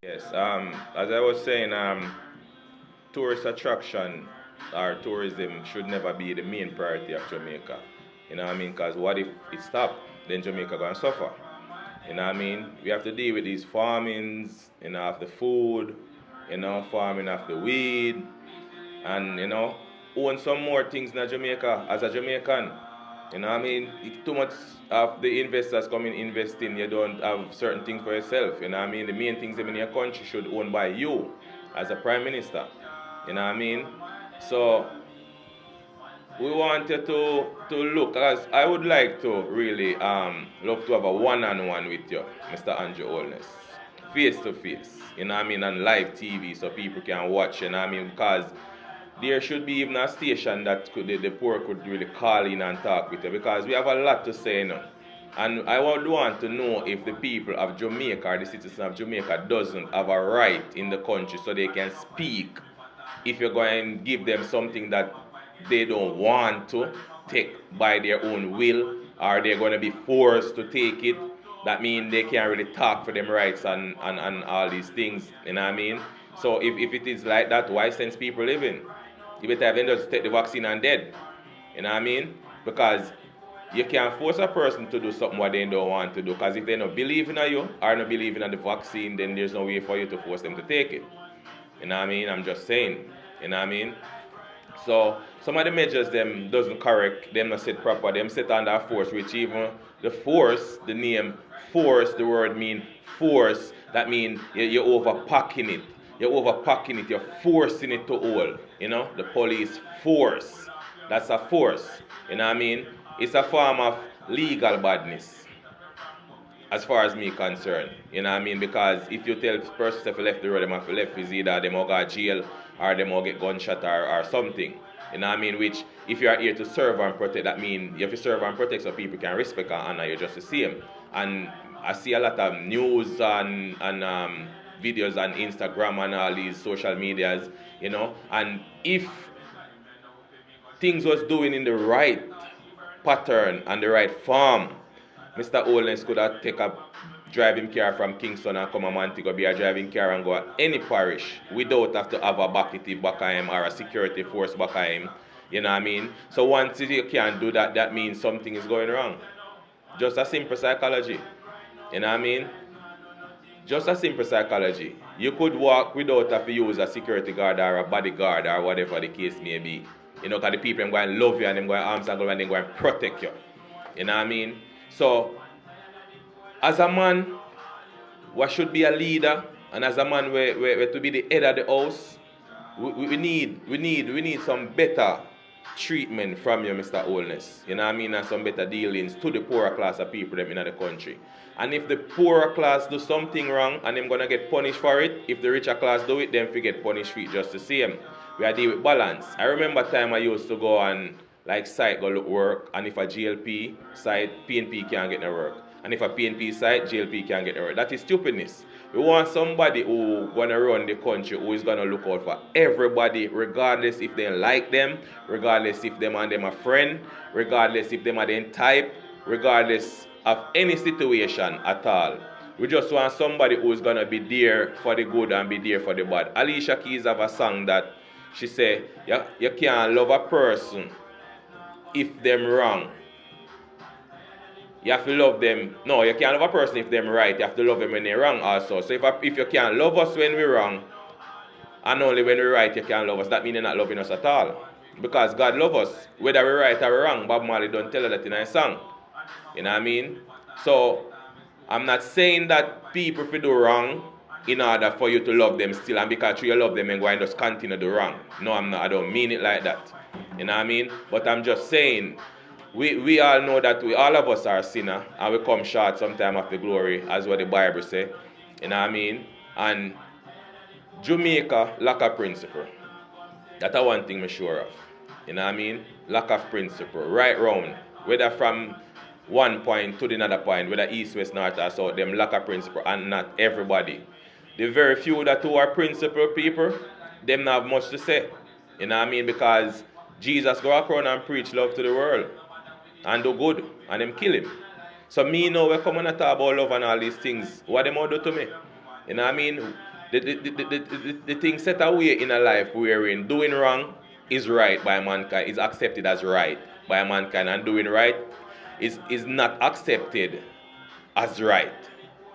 Yes, as I was saying, tourist attraction or tourism should never be the main priority of Jamaica. You know what I mean? Because what if it stopped? Then Jamaica gonna suffer. You know what I mean? We have to deal with these farmings, of the food, farming of the weed, and own some more things in Jamaica as a Jamaican. You know what I mean? Too much of the investors come in investing, you don't have certain things for yourself. You know what I mean? The main things in your country should own by you as a prime minister. You know what I mean? So we wanted to look, as I would like to really love to have a one-on-one with you, Mr. Andrew Holness, face to face, you know what I mean, on live TV so people can watch, you know what I mean, because there should be even a station that the poor could really call in and talk with you, because we have a lot to say, And I would want to know if the people of Jamaica or the citizens of Jamaica doesn't have a right in the country so they can speak if you're going to give them something that they don't want to take by their own will, or they're going to be forced to take it. That means they can't really talk for them rights and all these things, you know what I mean? So if it is like that, why send people living? You better have them just take the vaccine and dead, you know what I mean? Because you can't force a person to do something what they don't want to do, because if they don't believe in you or not believe in the vaccine, then there's no way for you to force them to take it. You know what I mean? I'm just saying, you know what I mean? So some of the measures them doesn't correct, them not set proper, them set under force, which even the force, the name force, the word mean force, that means you're overpacking it. You're overpacking it, you're forcing it to hold. The police force. That's a force. You know what I mean? It's a form of legal badness, as far as me concerned. You know what I mean? Because if you tell the person if you left the road, them have to left, is either them will go to jail or them will get gunshot or something. You know what I mean? Which, if you are here to serve and protect, that means you have to serve and protect so people can respect and honor you just the same. And I see a lot of news and videos on Instagram and all these social medias, and if things was doing in the right pattern and the right form, Mr. Holness could have take a driving car from Kingston and come to Montego, be a driving car and go at any parish without have to have a backity back of him or a security force back of him. You know what I mean? So once you can't do that, that means something is going wrong. Just a simple psychology. You know what I mean? Just a simple psychology. You could walk without have to use a security guard or a bodyguard or whatever the case may be. Because the people are going to love you and they're going to arms and they're going to protect you. You know what I mean? So, as a man, what should be a leader, and as a man, we to be the head of the house, we need some better treatment from you, Mr. Holness. You know what I mean? And some better dealings to the poorer class of people them in the country. And if the poorer class do something wrong and them gonna get punished for it, if the richer class do it, then we get punished for it just the same. We are dealing with balance. I remember time I used to go on site go look work, and if a GLP site, PNP can't get no work. And if a PNP site, GLP can't get no work. That is stupidness. We want somebody who gonna run the country, who is gonna look out for everybody, regardless if they like them, regardless if them and them a friend, regardless if them are the type, regardless of any situation at all. We just want somebody who is gonna be there for the good and be there for the bad. Alicia Keys have a song that she say, you can't love a person if them wrong. You have to love them. No, you can't love a person if them right. You have to love them when they're wrong also. So if you can't love us when we're wrong, and only when we're right you can't love us, that means you're not loving us at all. Because God loves us, whether we're right or we're wrong. Bob Marley don't tell us that in his song. You know what I mean? So, I'm not saying that people should do wrong in order for you to love them still, and because you love them and go and just continue to do wrong. No, I'm not. I don't mean it like that. You know what I mean? But I'm just saying, we all know that all of us are sinners, and we come short sometime of the glory, as what the Bible says. You know what I mean? And Jamaica lack of principle. That's one thing I'm sure of. You know what I mean? Lack of principle. Right round. Whether from one point to the another point, whether east, west, north, or south, them lack of principle, and not everybody. The very few that who are principle people, them not have much to say. You know what I mean? Because Jesus go around and preach love to the world and do good, and them kill him. So me know we come and talk about love and all these things. What them all do to me? You know what I mean? the thing set away in a life wherein doing wrong is right by mankind, is accepted as right by mankind, and doing right is not accepted as right.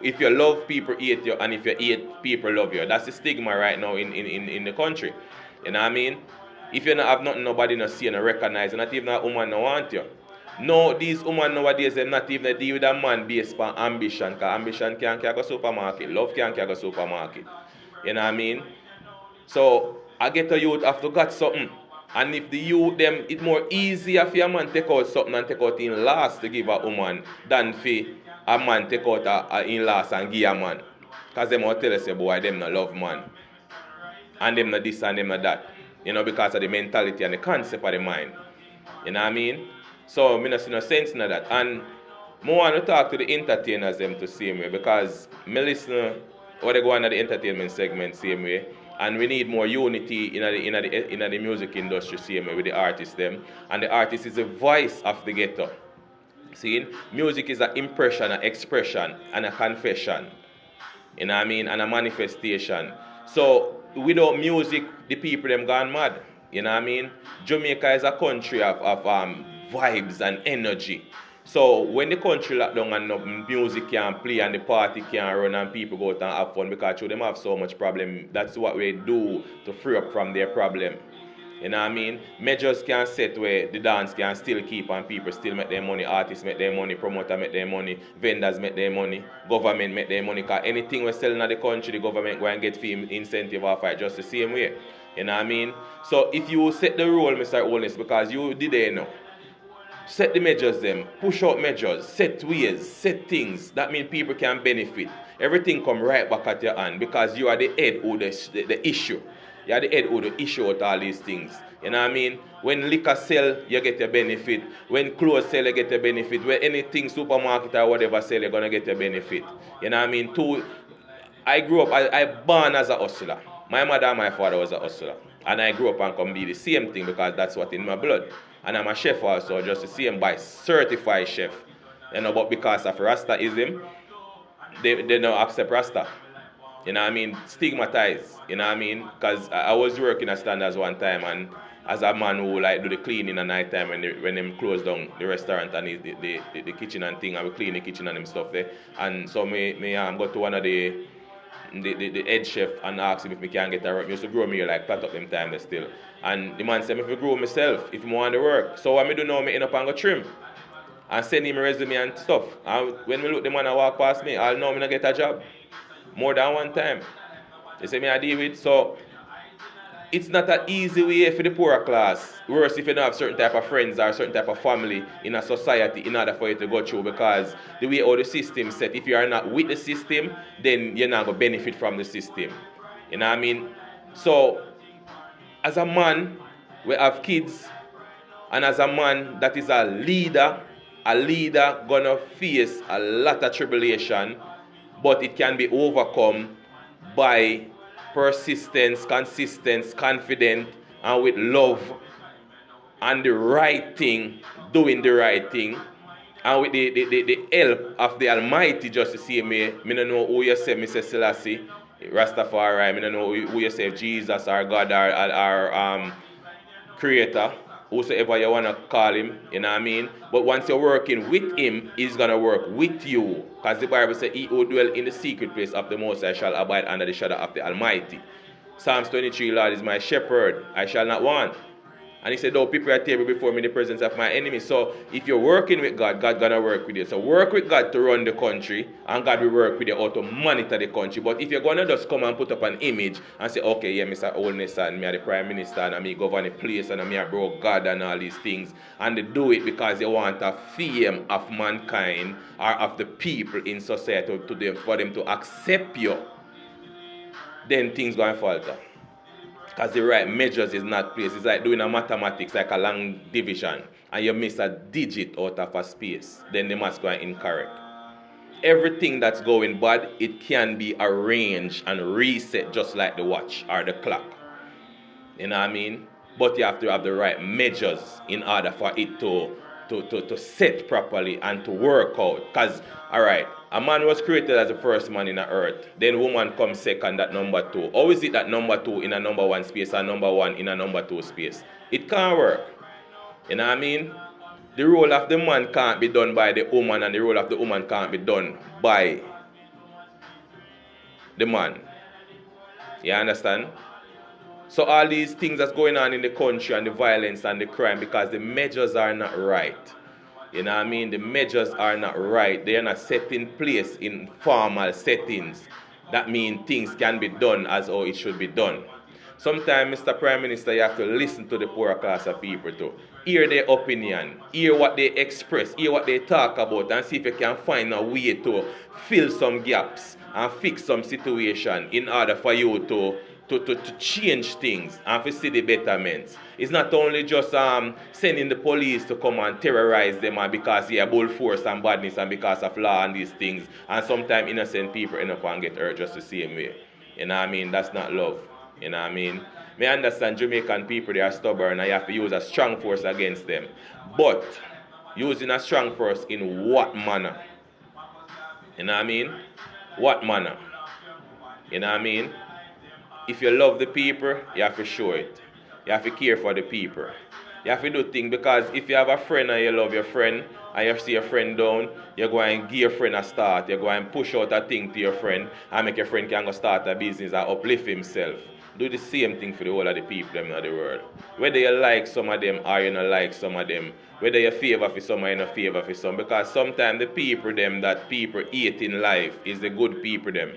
If you love people, hate you, and if you hate people, love you. That's the stigma right now in the country. You know what I mean? If you don't have nothing, nobody not see and recognize, not even a woman no want you. No, these women nowadays, them not even deal with a man based on ambition, because ambition can't go supermarket, love can't go supermarket. You know what I mean? So, I get a youth have to got something. And if the youth them, it's more easier for a man take out something and take out in last to give a woman than for a man take out a in last and give a man. Because them will tell us, boy, them not love man. And them not this and them not that. You know, because of the mentality and the concept of the mind. You know what I mean? So, I see no sense in that. And I want to talk to the entertainers them to same way, because I listen what they go on at the entertainment segment same way. And we need more unity in the music industry same way with the artists them. And the artist is the voice of the ghetto. See, music is an impression, an expression, and a confession. You know what I mean? And a manifestation. So without music, the people them gone mad. You know what I mean? Jamaica is a country of vibes and energy. So when the country locked down and no music can't play and the party can't run and people go out and have fun because them have so much problem, that's what we do to free up from their problem. You know what I mean? Measures can set where the dance can still keep and people still make their money, artists make their money, promoter make their money, vendors make their money, government make their money. Because anything we're selling at the country, the government go and get fee incentive off it just the same way. You know what I mean? So if you set the rule, Mr. Holness, because you did it, you know. Set the measures them, push out measures, set ways, set things. That means people can benefit. Everything come right back at your hand because you are the head of the issue. You are the head of the issue with all these things. You know what I mean? When liquor sell, you get a benefit. When clothes sell, you get a benefit. When anything, supermarket or whatever sell, you're going to get a benefit. You know what I mean? I grew up, I born as a hustler. My mother and my father was a hustler. And I grew up and come be the same thing because that's what in my blood. And I'm a chef also, just the same by certified chef. You know, but because of Rastaism, they don't accept Rasta. You know what I mean? Stigmatized. You know what I mean? Because I was working at Standards one time, and as a man who like do the cleaning at night time when them close down the restaurant and the kitchen and thing, I will clean the kitchen and them stuff there. And so me go to one of the head chef and ask him if I can get a work. He used to grow me like plat up them time there still. And the man said if I grow myself, if I want to work. So what I do now, I end up and go trim. And send him a resume and stuff. And when we look the man and walk past me, I'll know I'm going to get a job. More than one time. They say me I deal with. So it's not an easy way for the poorer class. Worse if you don't have certain type of friends or certain type of family in a society in order for you to go through, because the way all the system set, if you are not with the system, then you're not going to benefit from the system. You know what I mean? So, as a man, we have kids, and as a man that is a leader gonna face a lot of tribulation, but it can be overcome by persistence, consistency, confidence, and with love and the right thing, doing the right thing, and with the help of the Almighty, just to see me. I don't know who you say, Mr. Selassie, Rastafari, I don't know who you say, Jesus or God or our Creator, whosoever you want to call him, you know what I mean? But once you're working with him, he's going to work with you. Because the Bible says, he who dwell in the secret place of the Most High shall abide under the shadow of the Almighty. Psalms 23, Lord is my shepherd, I shall not want. And he said, "Don't prepare a table before me in the presence of my enemies." So if you're working with God, God's going to work with you. So work with God to run the country, and God will work with you how to monitor the country. But if you're going to just come and put up an image and say, okay, yeah, Mr. Holness and me are the Prime Minister and me govern the place and me are broke God and all these things, and they do it because they want a fame of mankind or of the people in society for them to accept you, then things going to falter. Because the right measures is not placed. It's like doing a mathematics, like a long division, and you miss a digit out of a space. Then the math's going incorrect. Everything that's going bad, it can be arranged and reset just like the watch or the clock. You know what I mean? But you have to have the right measures in order for it to set properly and to work out. Because, alright, A man was created as the first man in the earth. Then woman comes second at number 2. How is it that number 2 in a number 1 space and number 1 in a number 2 space? It can't work. You know what I mean? The role of the man can't be done by the woman, and the role of the woman can't be done by the man. You understand? So all these things that's going on in the country, and the violence and the crime, because the measures are not right. You know what I mean? The measures are not right. They are not set in place in formal settings. That means things can be done as how it should be done. Sometimes, Mr. Prime Minister, you have to listen to the poorer class of people too. Hear their opinion, hear what they express, hear what they talk about, and see if you can find a way to fill some gaps and fix some situation in order for you to change things and to see the betterments. It's not only just sending the police to come and terrorize them and because bull force and badness and because of law and these things, and sometimes innocent people end up and get hurt just the same way. You know what I mean? That's not love. You know what I mean? I understand Jamaican people, they are stubborn and you have to use a strong force against them. But using a strong force in what manner? You know what I mean? What manner? You know what I mean? If you love the people, you have to show it. You have to care for the people. You have to do things, because if you have a friend and you love your friend and you see your friend down, you're going to give your friend a start. You're going to push out a thing to your friend and make your friend can go start a business and uplift himself. Do the same thing for the whole of the people in the world. Whether you like some of them or you don't like some of them. Whether you favor for some or you don't favor for some. Because sometimes the people them that people hate in life is the good people them.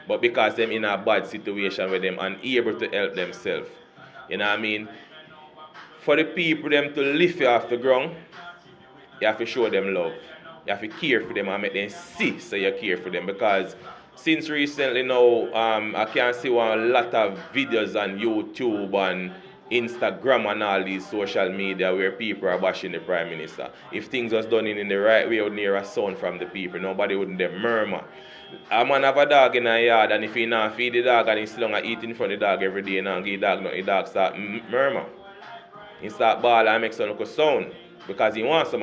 But because them in a bad situation with them unable to help themselves. You know what I mean? For the people them to lift you off the ground, you have to show them love. You have to care for them and make them see so you care for them. Because since recently now, I can see a lot of videos on YouTube and Instagram and all these social media where people are bashing the Prime Minister. If things was done in the right way, would hear a sound from the people. Nobody wouldn't them murmur. A man have a dog in a yard, and if he not feed the dog and he's still going to eat in front of the dog every day and give the dog nothing, the dog start murmur. He start bawl and make some little sound because he wants some.